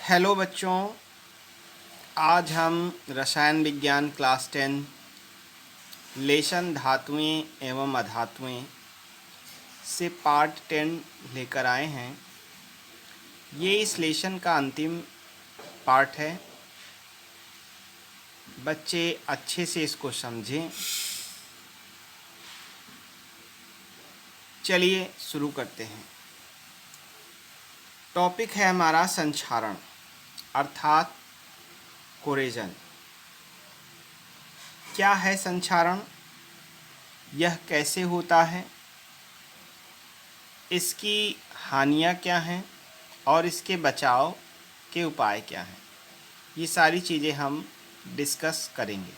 Hello बच्चों, आज हम रसायन विज्ञान क्लास 10 लेशन धातुएं एवं अधातुएं से पार्ट 10 लेकर आए हैं। ये इस लेशन का अंतिम पार्ट है। बच्चे अच्छे से इसको समझें। चलिए शुरू करते हैं। टॉपिक है हमारा संक्षारण अर्थात कोरेजन। क्या है संक्षारण, यह कैसे होता है, इसकी हानियाँ क्या हैं और इसके बचाव के उपाय क्या हैं, ये सारी चीज़ें हम डिस्कस करेंगे।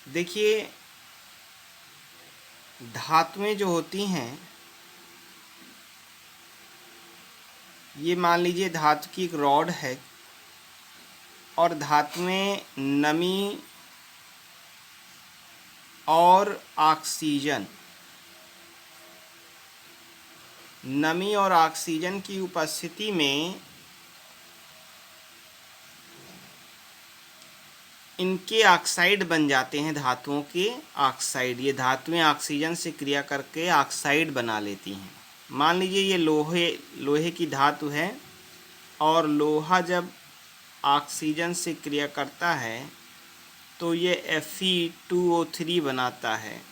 देखिए, धातुएं जो होती हैं, ये मान लीजिए धातु की एक रॉड है और धातुएं नमी और ऑक्सीजन की उपस्थिति में इनके ऑक्साइड बन जाते हैं। धातुओं के ऑक्साइड, ये धातुएं ऑक्सीजन से क्रिया करके ऑक्साइड बना लेती हैं। मान लीजिए ये लोहे की धातु है और लोहा जब ऑक्सीजन से क्रिया करता है तो ये Fe2O3 बनाता है,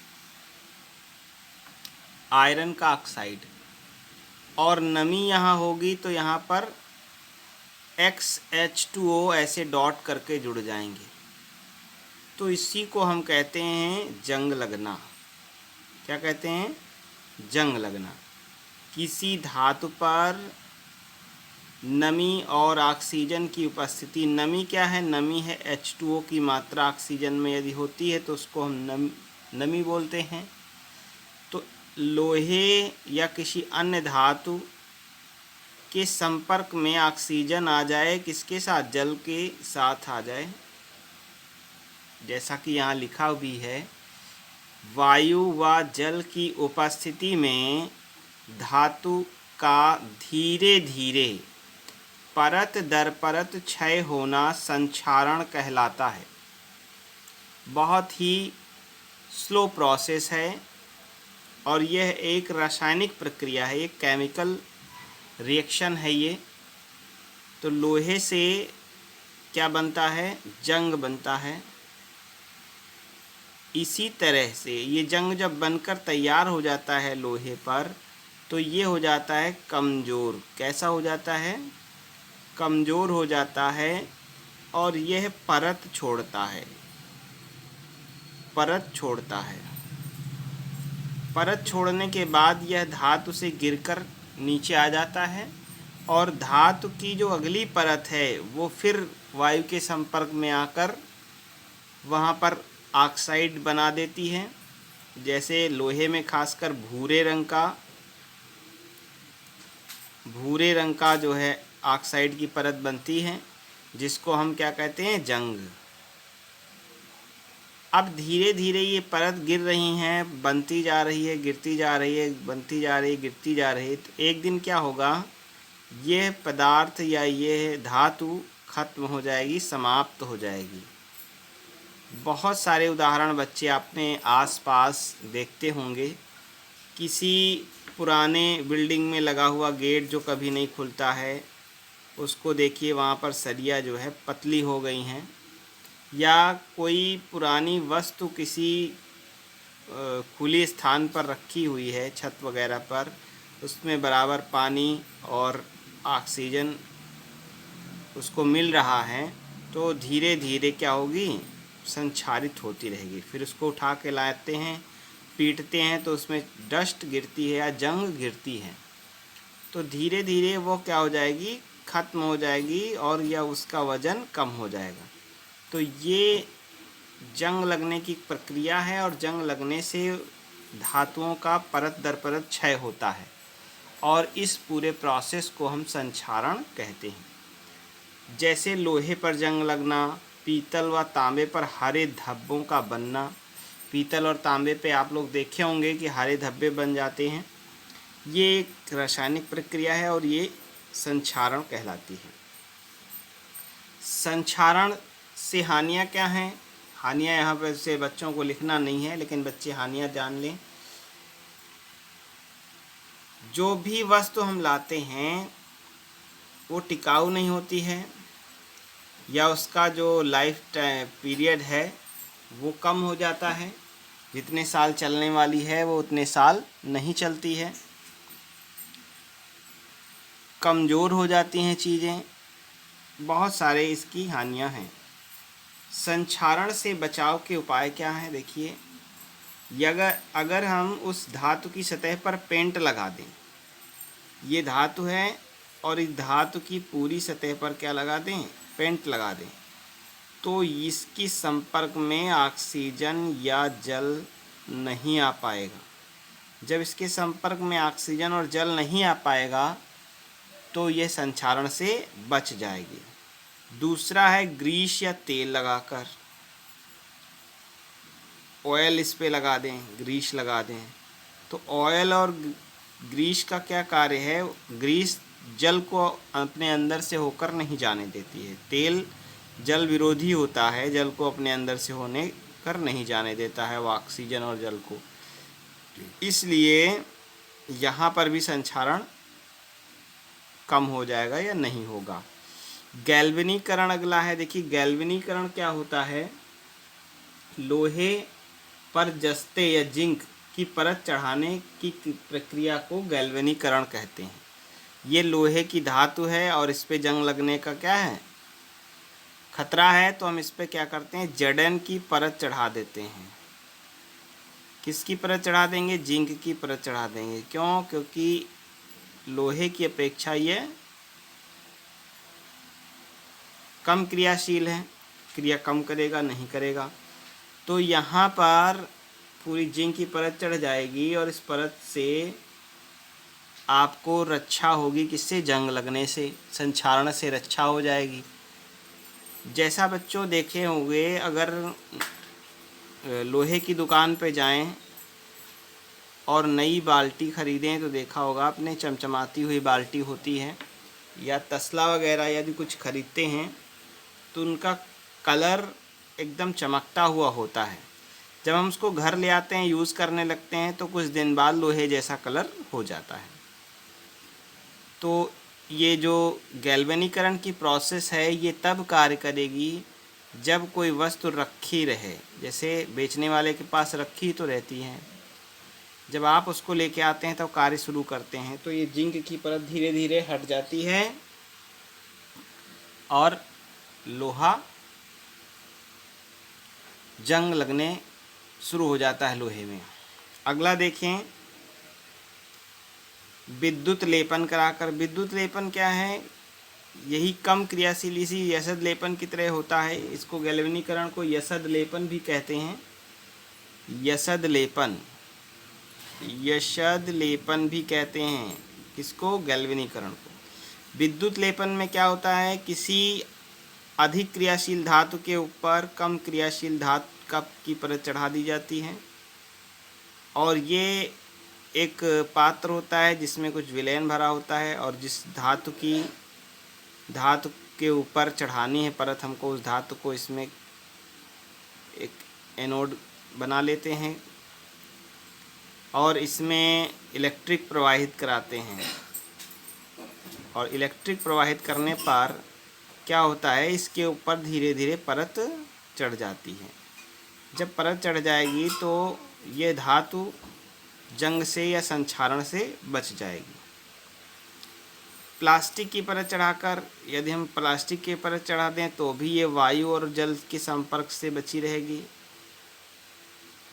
आयरन का ऑक्साइड। और नमी यहाँ होगी तो यहाँ पर XH2O ऐसे डॉट करके जुड़ जाएंगे। तो इसी को हम कहते हैं जंग लगना। क्या कहते हैं? जंग लगना। किसी धातु पर नमी और ऑक्सीजन की उपस्थिति, नमी क्या है? नमी है H2O की मात्रा ऑक्सीजन में यदि होती है तो उसको हम नमी बोलते हैं। तो लोहे या किसी अन्य धातु के संपर्क में ऑक्सीजन आ जाए, किसके साथ? जल के साथ आ जाए। जैसा कि यहाँ लिखा भी है, वायु व जल की उपस्थिति में धातु का धीरे धीरे परत दर परत क्षय होना संक्षारण कहलाता है। बहुत ही स्लो प्रोसेस है और यह एक रासायनिक प्रक्रिया है, एक केमिकल रिएक्शन है ये। तो लोहे से क्या बनता है? जंग बनता है। इसी तरह से ये जंग जब बनकर तैयार हो जाता है लोहे पर तो ये हो जाता है कमज़ोर। कैसा हो जाता है? कमज़ोर हो जाता है और यह परत छोड़ता है। परत छोड़ने के बाद यह धातु से गिरकर नीचे आ जाता है और धातु की जो अगली परत है वो फिर वायु के संपर्क में आकर वहाँ पर ऑक्साइड बना देती है। जैसे लोहे में खासकर भूरे रंग का जो है ऑक्साइड की परत बनती है, जिसको हम क्या कहते हैं? जंग। अब धीरे धीरे ये परत गिर रही हैं, बनती जा रही है, गिरती जा रही है, बनती जा रही है, गिरती जा रही है। तो एक दिन क्या होगा? यह पदार्थ या यह धातु खत्म हो जाएगी, समाप्त हो जाएगी। बहुत सारे उदाहरण बच्चे अपने आसपास देखते होंगे। किसी पुराने बिल्डिंग में लगा हुआ गेट जो कभी नहीं खुलता है, उसको देखिए, वहाँ पर सरिया जो है पतली हो गई हैं। या कोई पुरानी वस्तु किसी खुले स्थान पर रखी हुई है, छत वगैरह पर, उसमें बराबर पानी और ऑक्सीजन उसको मिल रहा है तो धीरे धीरे क्या होगी? संक्षारित होती रहेगी। फिर उसको उठा के लाते हैं, पीटते हैं तो उसमें डस्ट गिरती है या जंग गिरती है। तो धीरे धीरे वो क्या हो जाएगी? ख़त्म हो जाएगी और या उसका वज़न कम हो जाएगा। तो ये जंग लगने की प्रक्रिया है और जंग लगने से धातुओं का परत दर परत क्षय होता है और इस पूरे प्रोसेस को हम संक्षारण कहते हैं। जैसे लोहे पर जंग लगना, पीतल व तांबे पर हरे धब्बों का बनना। पीतल और तांबे पे आप लोग देखे होंगे कि हरे धब्बे बन जाते हैं। ये एक रासायनिक प्रक्रिया है और ये संक्षारण कहलाती है। संक्षारण से हानियाँ क्या हैं? हानियाँ यहाँ पर से बच्चों को लिखना नहीं है, लेकिन बच्चे हानियाँ जान लें। जो भी वस्तु हम लाते हैं वो टिकाऊ नहीं होती है, या उसका जो लाइफ पीरियड है वो कम हो जाता है। जितने साल चलने वाली है वो उतने साल नहीं चलती है। कमज़ोर हो जाती हैं चीज़ें। बहुत सारे इसकी हानियां हैं। संक्षारण से बचाव के उपाय क्या हैं? देखिए, अगर हम उस धातु की सतह पर पेंट लगा दें, ये धातु है और इस धातु की पूरी सतह पर क्या लगा दें? पेंट लगा दें, तो इसकी संपर्क में ऑक्सीजन या जल नहीं आ पाएगा। जब इसके संपर्क में ऑक्सीजन और जल नहीं आ पाएगा तो यह संक्षारण से बच जाएगी। दूसरा है ग्रीस या तेल लगाकर, ऑयल इस पे लगा दें, ग्रीस लगा दें। तो ऑयल और ग्रीस का क्या कार्य है? ग्रीस जल को अपने अंदर से होकर नहीं जाने देती है। तेल जल विरोधी होता है, जल को अपने अंदर से होने कर नहीं जाने देता है वो ऑक्सीजन और जल को। इसलिए यहाँ पर भी संक्षारण कम हो जाएगा या नहीं होगा। गैल्वेनीकरण अगला है। देखिए, गैल्वेनीकरण क्या होता है? लोहे पर जस्ते या जिंक की परत चढ़ाने की प्रक्रिया को गैल्वेनीकरण कहते हैं। ये लोहे की धातु है और इस पे जंग लगने का क्या है? खतरा है, तो हम इस पे क्या करते हैं? जड़न की परत चढ़ा देते हैं। किसकी परत चढ़ा देंगे? जिंक की परत चढ़ा देंगे। क्यों? क्योंकि लोहे की अपेक्षा ये कम क्रियाशील है, क्रिया कम करेगा, नहीं करेगा। तो यहाँ पर पूरी जिंक की परत चढ़ जाएगी और इस परत से आपको रक्षा होगी। किससे? जंग लगने से, संक्षारण से रक्षा हो जाएगी। जैसा बच्चों देखे होंगे, अगर लोहे की दुकान पे जाएं और नई बाल्टी ख़रीदें तो देखा होगा आपने, चमचमाती हुई बाल्टी होती है, या तसला वगैरह यदि कुछ ख़रीदते हैं तो उनका कलर एकदम चमकता हुआ होता है। जब हम उसको घर ले आते हैं, यूज़ करने लगते हैं, तो कुछ दिन बाद लोहे जैसा कलर हो जाता है। तो ये जो गैल्वेनीकरण की प्रोसेस है ये तब कार्य करेगी जब कोई वस्तु रखी रहे। जैसे बेचने वाले के पास रखी तो रहती है, जब आप उसको लेके आते हैं तो कार्य शुरू करते हैं, तो ये जिंक की परत धीरे धीरे हट जाती है और लोहा जंग लगने शुरू हो जाता है लोहे में। अगला देखें, विद्युत लेपन कराकर। विद्युत लेपन क्या है? यही कम क्रियाशील, इसी यशद लेपन की तरह होता है। इसको गैल्वेनीकरण को यशद लेपन भी कहते हैं। यशद लेपन, यशद लेपन भी कहते हैं किसको? गैल्वेनीकरण को। विद्युत लेपन में क्या होता है? किसी अधिक क्रियाशील धातु के ऊपर कम क्रियाशील धातु की परत चढ़ा दी जाती है और ये एक पात्र होता है जिसमें कुछ विलयन भरा होता है, और जिस धातु के ऊपर चढ़ानी है परत हमको, उस धातु को इसमें एक एनोड बना लेते हैं और इसमें इलेक्ट्रिक प्रवाहित कराते हैं। और इलेक्ट्रिक प्रवाहित करने पर क्या होता है? इसके ऊपर धीरे धीरे परत चढ़ जाती है। जब परत चढ़ जाएगी तो ये धातु जंग से या संक्षारण से बच जाएगी। प्लास्टिक की परत चढ़ाकर, यदि हम प्लास्टिक की परत चढ़ा दें तो भी ये वायु और जल के संपर्क से बची रहेगी।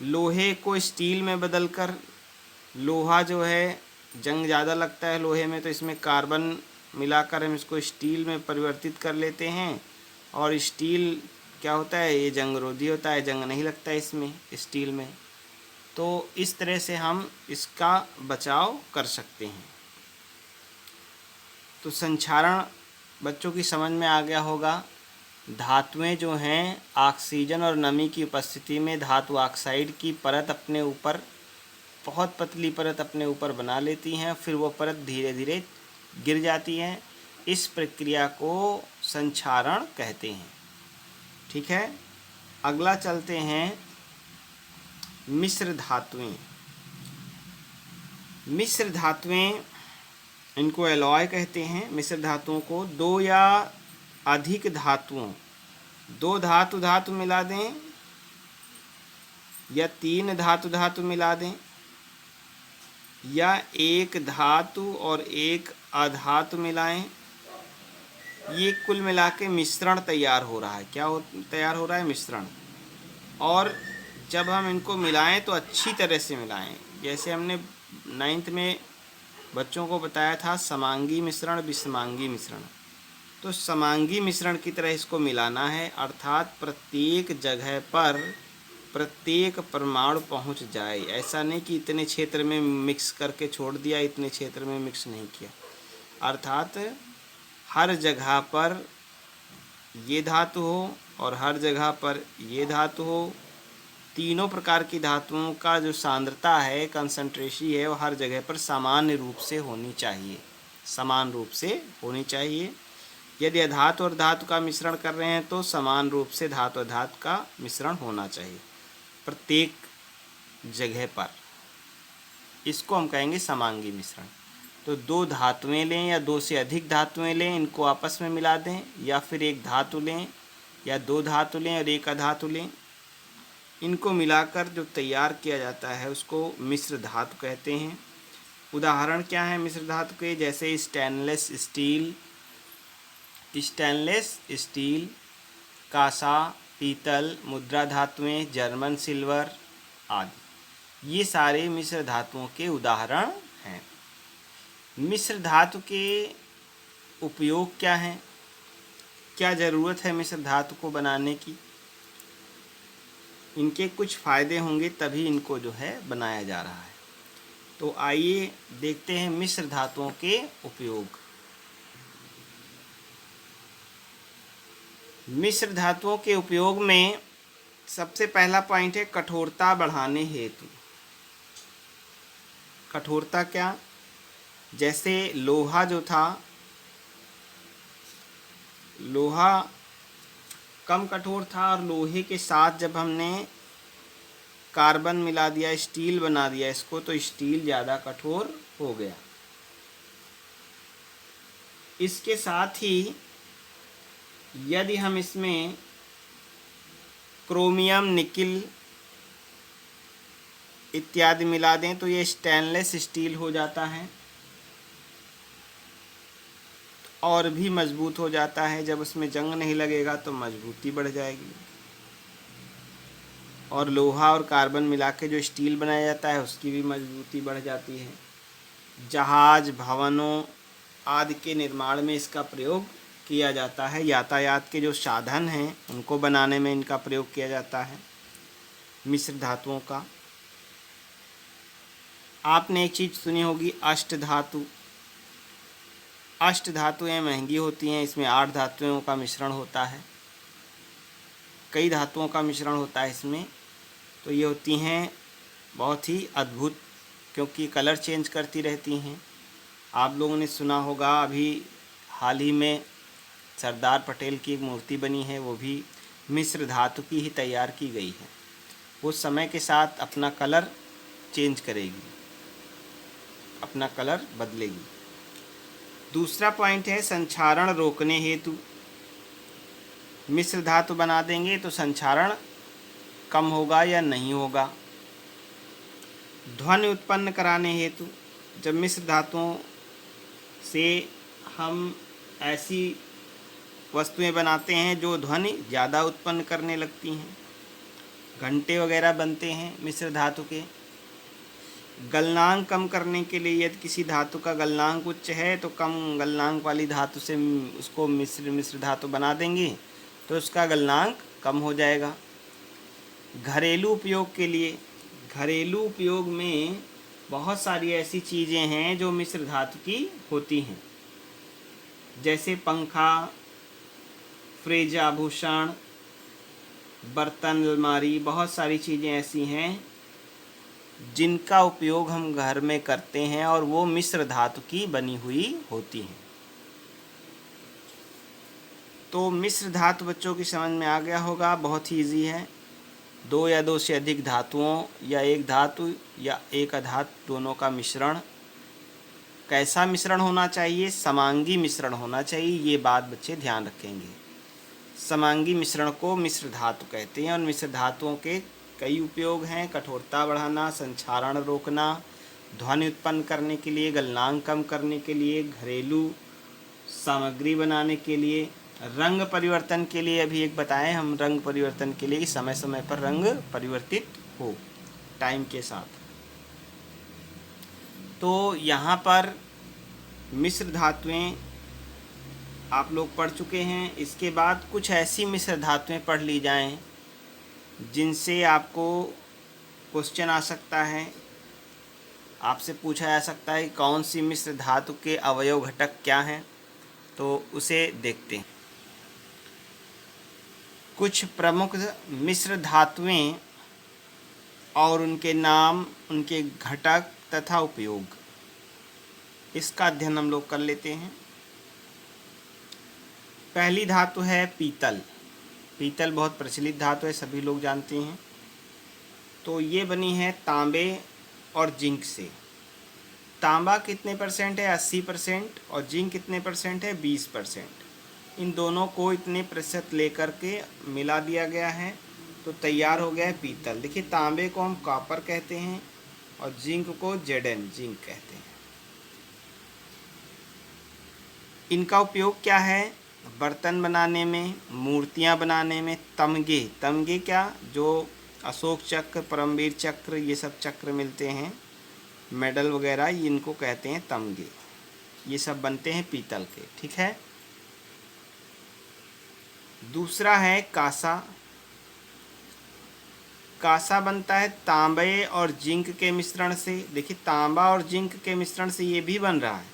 लोहे को स्टील में बदलकर, लोहा जो है जंग ज़्यादा लगता है लोहे में, तो इसमें कार्बन मिलाकर हम इसको स्टील में परिवर्तित कर लेते हैं और स्टील क्या होता है? ये जंग रोधी होता है, जंग नहीं लगता है इसमें, स्टील में। तो इस तरह से हम इसका बचाव कर सकते हैं। तो संक्षारण बच्चों की समझ में आ गया होगा। धातुएं जो हैं ऑक्सीजन और नमी की उपस्थिति में धातु ऑक्साइड की परत अपने ऊपर, बहुत पतली परत अपने ऊपर बना लेती हैं, फिर वो परत धीरे धीरे गिर जाती है इस प्रक्रिया को संक्षारण कहते हैं। ठीक है, अगला चलते हैं मिश्र धातुएं। मिश्र धातुएं, इनको एलॉय कहते हैं। मिश्र धातुओं को दो या अधिक धातुओं, दो धातु धातु मिला दें या तीन धातु धातु मिला दें या एक धातु और एक अधातु मिलाएं, ये कुल मिला के मिश्रण तैयार हो रहा है। क्या तैयार हो रहा है? मिश्रण। और जब हम इनको मिलाएं तो अच्छी तरह से मिलाएं। जैसे हमने 9th में बच्चों को बताया था समांगी मिश्रण, विषमांगी मिश्रण। तो समांगी मिश्रण की तरह इसको मिलाना है, अर्थात प्रत्येक जगह पर प्रत्येक परमाणु पहुंच जाए। ऐसा नहीं कि इतने क्षेत्र में मिक्स करके छोड़ दिया, इतने क्षेत्र में मिक्स नहीं किया। अर्थात हर जगह पर ये धातु हो और हर जगह पर ये धातु हो। तीनों प्रकार की धातुओं का जो सांद्रता है, कंसंट्रेशन है, वो हर जगह पर सामान्य रूप से होनी चाहिए, समान रूप से होनी चाहिए। यदि अधातु और धातु का मिश्रण कर रहे हैं तो समान रूप से धातु और धातु का मिश्रण होना चाहिए प्रत्येक जगह पर। इसको हम कहेंगे समांगी मिश्रण। तो दो धातुएं लें या दो से अधिक धातुएं लें, इनको आपस में मिला दें, या फिर एक धातु लें या दो धातु लें और एक अधातु लें। इनको मिलाकर जो तैयार किया जाता है उसको मिश्र धातु कहते हैं। उदाहरण क्या है मिश्र धातु के? जैसे स्टेनलेस स्टील, कांसा, पीतल, मुद्रा धातुएं, जर्मन सिल्वर आदि, ये सारे मिश्र धातुओं के उदाहरण हैं। मिश्र धातु के उपयोग क्या हैं? क्या ज़रूरत है मिश्र धातु को बनाने की? इनके कुछ फ़ायदे होंगे तभी इनको जो है बनाया जा रहा है। तो आइए देखते हैं मिश्र धातुओं के उपयोग। मिश्र धातुओं के उपयोग में सबसे पहला पॉइंट है कठोरता बढ़ाने हेतु। कठोरता क्या? जैसे लोहा जो था, लोहा कम कठोर था और लोहे के साथ जब हमने कार्बन मिला दिया, स्टील बना दिया इसको, तो स्टील ज़्यादा कठोर हो गया। इसके साथ ही यदि हम इसमें क्रोमियम, निकिल इत्यादि मिला दें तो ये स्टेनलेस स्टील हो जाता है और भी मजबूत हो जाता है। जब उसमें जंग नहीं लगेगा तो मजबूती बढ़ जाएगी। और लोहा और कार्बन मिला के जो स्टील बनाया जाता है उसकी भी मजबूती बढ़ जाती है। जहाज, भवनों आदि के निर्माण में इसका प्रयोग किया जाता है। यातायात के जो साधन हैं उनको बनाने में इनका प्रयोग किया जाता है मिश्र धातुओं का। आपने एक चीज़ सुनी होगी, अष्ट धातु। अष्ट धातुएं महंगी होती हैं, इसमें 8 धातुओं का मिश्रण होता है, कई धातुओं का मिश्रण होता है इसमें। तो ये होती हैं बहुत ही अद्भुत, क्योंकि कलर चेंज करती रहती हैं। आप लोगों ने सुना होगा अभी हाल ही में सरदार पटेल की एक मूर्ति बनी है, वो भी मिश्र धातु की ही तैयार की गई है। वो समय के साथ अपना कलर चेंज करेगी, अपना कलर बदलेगी। दूसरा पॉइंट है संक्षारण रोकने हेतु। मिश्र धातु बना देंगे तो संक्षारण कम होगा या नहीं होगा। ध्वनि उत्पन्न कराने हेतु, जब मिश्र धातुओं से हम ऐसी वस्तुएं बनाते हैं जो ध्वनि ज़्यादा उत्पन्न करने लगती हैं, घंटे वगैरह बनते हैं मिश्र धातु के। गलनांक कम करने के लिए, यदि किसी धातु का गलनांक उच्च है तो कम गलनांक वाली धातु से उसको मिश्र धातु बना देंगे तो उसका गलनांक कम हो जाएगा। घरेलू उपयोग के लिए, घरेलू उपयोग में बहुत सारी ऐसी चीज़ें हैं जो मिश्र धातु की होती हैं, जैसे पंखा, फ्रिज, आभूषण, बर्तन, अलमारी। बहुत सारी चीज़ें ऐसी हैं जिनका उपयोग हम घर में करते हैं और वो मिश्र धातु की बनी हुई होती हैं। तो मिश्र धातु बच्चों की समझ में आ गया होगा, बहुत ही ईजी है। दो या दो से अधिक धातुओं या एक धातु या एक अधातु दोनों का मिश्रण। कैसा मिश्रण होना चाहिए? समांगी मिश्रण होना चाहिए, ये बात बच्चे ध्यान रखेंगे। समांगी मिश्रण को मिश्र धातु कहते हैं और मिश्र धातुओं के कई उपयोग हैं। कठोरता बढ़ाना, संक्षारण रोकना, ध्वनि उत्पन्न करने के लिए, गलनांक कम करने के लिए, घरेलू सामग्री बनाने के लिए, रंग परिवर्तन के लिए। अभी एक बताएं हम रंग परिवर्तन के लिए कि समय समय पर रंग परिवर्तित हो टाइम के साथ। तो यहाँ पर मिश्र धातुएं आप लोग पढ़ चुके हैं। इसके बाद कुछ ऐसी मिश्र धातुएं पढ़ ली जाएं जिनसे आपको क्वेश्चन आ सकता है, आपसे पूछा जा सकता है कि कौन सी मिश्र धातु के अवयव घटक क्या हैं। तो उसे देखते हैं। कुछ प्रमुख मिश्र धातुएं और उनके नाम, उनके घटक तथा उपयोग, इसका अध्ययन हम लोग कर लेते हैं। पहली धातु है पीतल। पीतल बहुत प्रचलित धातु है, सभी लोग जानते हैं। तो ये बनी है तांबे और जिंक से। तांबा कितने परसेंट है? 80%। और जिंक कितने परसेंट है? 20%। इन दोनों को इतने प्रतिशत लेकर के मिला दिया गया है तो तैयार हो गया है पीतल। देखिए, तांबे को हम कॉपर कहते हैं और जिंक को Zn जिंक कहते हैं। इनका उपयोग क्या है? बर्तन बनाने में, मूर्तियां बनाने में। तमगे, तमगे क्या? जो अशोक चक्र, परमवीर चक्र, ये सब चक्र मिलते हैं, मेडल वगैरह, इनको कहते हैं तमगे। ये सब बनते हैं पीतल के, ठीक है। दूसरा है कांसा। कांसा बनता है तांबे और जिंक के मिश्रण से। देखिए, तांबा और जिंक के मिश्रण से ये भी बन रहा है,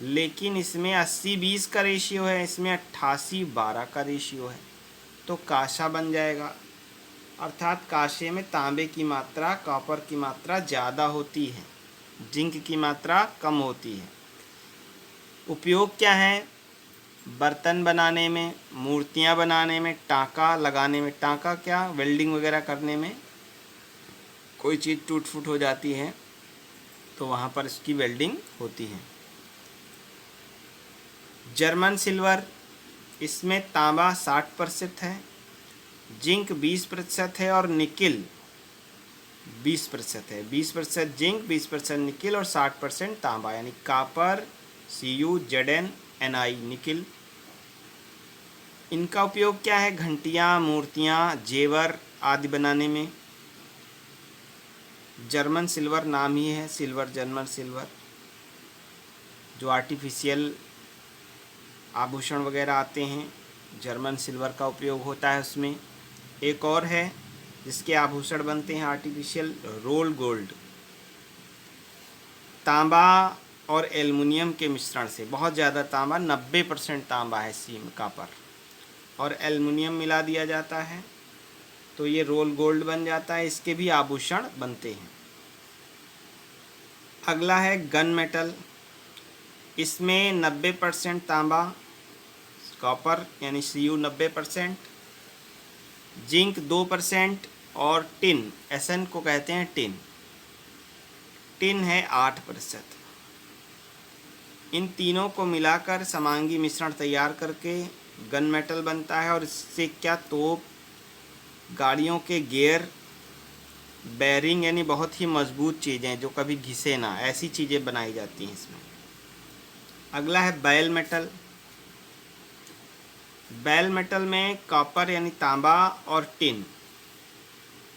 लेकिन इसमें 80-20 का रेशियो है, इसमें 88-12 का रेशियो है, तो कांसा बन जाएगा। अर्थात कांसे में तांबे की मात्रा, कॉपर की मात्रा ज़्यादा होती है, जिंक की मात्रा कम होती है। उपयोग क्या है? बर्तन बनाने में, मूर्तियां बनाने में, टाँका लगाने में। टाँका क्या? वेल्डिंग वगैरह करने में। कोई चीज़ टूट फूट हो जाती है तो वहाँ पर इसकी वेल्डिंग होती है। जर्मन सिल्वर, इसमें तांबा 60% है, जिंक 20% है और निकिल 20% है। 20% जिंक, 20% निकिल और 60% तांबा, यानी कॉपर CuZnNi निकिल। इनका उपयोग क्या है? घंटियाँ, मूर्तियाँ, जेवर आदि बनाने में। जर्मन सिल्वर नाम ही है सिल्वर, जर्मन सिल्वर। जो आर्टिफिशियल आभूषण वगैरह आते हैं, जर्मन सिल्वर का उपयोग होता है उसमें। एक और है जिसके आभूषण बनते हैं आर्टिफिशियल, रोल गोल्ड। तांबा और एल्युमिनियम के मिश्रण से, बहुत ज़्यादा तांबा, 90% तांबा है सी में, कॉपर, और एल्युमिनियम मिला दिया जाता है तो ये रोल गोल्ड बन जाता है। इसके भी आभूषण बनते हैं। अगला है गन मेटल। इसमें 90% तांबा, कॉपर यानी Cu 90%, जिंक 2% और टिन, Sn को कहते हैं टिन, टिन है 8%। इन तीनों को मिलाकर समांगी मिश्रण तैयार करके गन मेटल बनता है। और इससे क्या? तोप, गाड़ियों के गियर, बेरिंग, यानी बहुत ही मजबूत चीज़ें जो कभी घिसे ना, ऐसी चीज़ें बनाई जाती हैं इसमें। अगला है बैल मेटल। बैल मेटल में कॉपर यानी तांबा और टिन,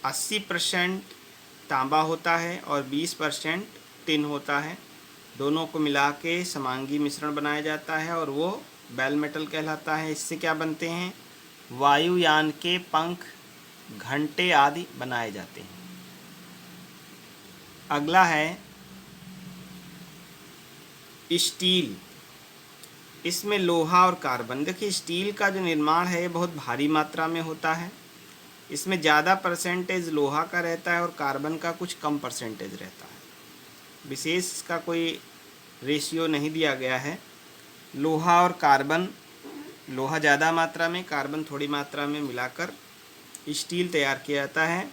80% तांबा होता है और 20% टिन होता है। दोनों को मिला के समांगी मिश्रण बनाया जाता है और वो बैल मेटल कहलाता है। इससे क्या बनते हैं? वायुयान के पंख, घंटे आदि बनाए जाते हैं। अगला है स्टील। इसमें लोहा और कार्बन। देखिए, स्टील का जो निर्माण है ये बहुत भारी मात्रा में होता है। इसमें ज़्यादा परसेंटेज लोहा का रहता है और कार्बन का कुछ कम परसेंटेज रहता है। विशेष इसका कोई रेशियो नहीं दिया गया है। लोहा और कार्बन लोहा ज़्यादा मात्रा में, कार्बन थोड़ी मात्रा में मिलाकर स्टील तैयार किया जाता है।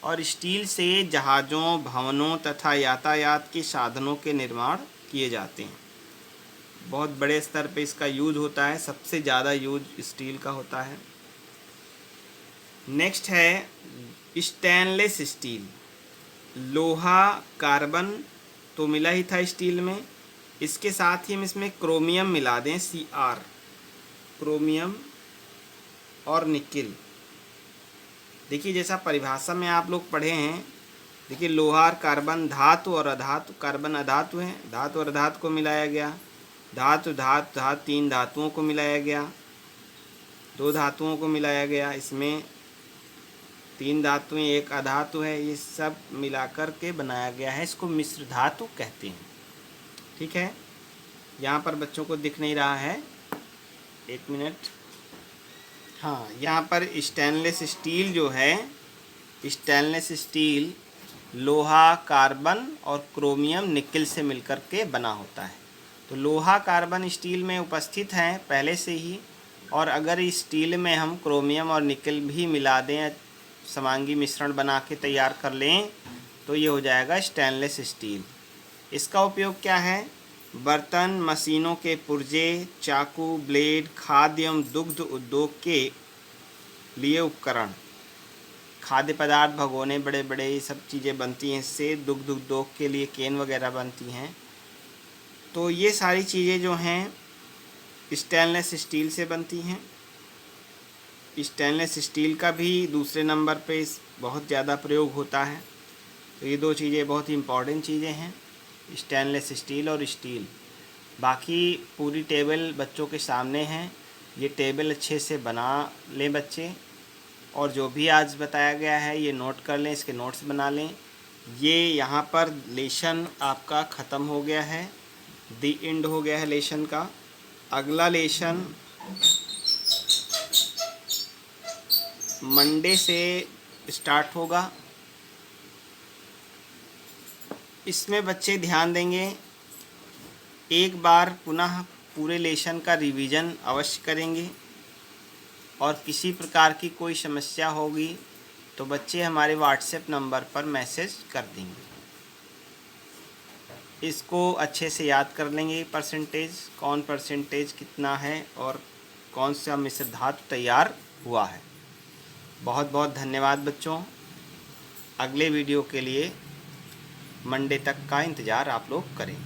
और स्टील से जहाज़ों, भवनों तथा यातायात के साधनों के निर्माण किए जाते हैं। बहुत बड़े स्तर पे इसका यूज़ होता है, सबसे ज़्यादा यूज स्टील का होता है। नेक्स्ट है स्टेनलेस स्टील। लोहा, कार्बन तो मिला ही था स्टील में, इसके साथ ही हम इसमें क्रोमियम मिला दें, Cr, क्रोमियम और निकिल। देखिए जैसा परिभाषा में आप लोग पढ़े हैं, देखिए लोहा और कार्बन धातु और अधातु, कार्बन अधातु है, धातु और अधातु को मिलाया गया, धातु धातु धातु 3 धातुओं को मिलाया गया, 2 धातुओं को मिलाया गया, इसमें 3 धातुएं, 1 अधातु है, ये सब मिलाकर के बनाया गया है, इसको मिश्र धातु कहते हैं। ठीक है, यहाँ पर बच्चों को दिख नहीं रहा है, 1 मिनट। हाँ, यहाँ पर स्टेनलेस स्टील जो है, स्टेनलेस स्टील लोहा, कार्बन और क्रोमियम, निकिल से मिलकर के बना होता है। तो लोहा, कार्बन स्टील में उपस्थित हैं पहले से ही, और अगर इस स्टील में हम क्रोमियम और निकिल भी मिला दें, समांगी मिश्रण बना के तैयार कर लें, तो ये हो जाएगा स्टेनलेस स्टील। इसका उपयोग क्या है? बर्तन, मशीनों के पुर्जे, चाकू, ब्लेड, खाद्य एवं दुग्ध उद्योग के लिए उपकरण, खाद्य पदार्थ, भगोने, बड़े बड़े ये सब चीज़ें बनती हैं इससे, दुग्ध उद्योग के लिए केन वगैरह बनती हैं। तो ये सारी चीज़ें जो हैं स्टेनलेस स्टील से बनती हैं। स्टेनलेस स्टील का भी दूसरे नंबर पे बहुत ज़्यादा प्रयोग होता है। तो ये 2 चीज़ें बहुत ही इम्पॉर्टेंट चीज़ें हैं, स्टेनलेस स्टील और स्टील। बाकी पूरी टेबल बच्चों के सामने है, ये टेबल अच्छे से बना लें बच्चे, और जो भी आज बताया गया है ये नोट कर लें, इसके नोट्स बना लें। ये यहाँ पर लेसन आपका ख़त्म हो गया है, दी एंड हो गया है लेसन का। अगला लेसन मंडे से स्टार्ट होगा। इसमें बच्चे ध्यान देंगे, एक बार पुनः पूरे लेसन का रिवीजन अवश्य करेंगे, और किसी प्रकार की कोई समस्या होगी तो बच्चे हमारे व्हाट्सएप नंबर पर मैसेज कर देंगे। इसको अच्छे से याद कर लेंगे, परसेंटेज, कौन परसेंटेज कितना है और कौन सा मिश्र धातु तैयार हुआ है। बहुत बहुत धन्यवाद बच्चों। अगले वीडियो के लिए मंडे तक का इंतज़ार आप लोग करें।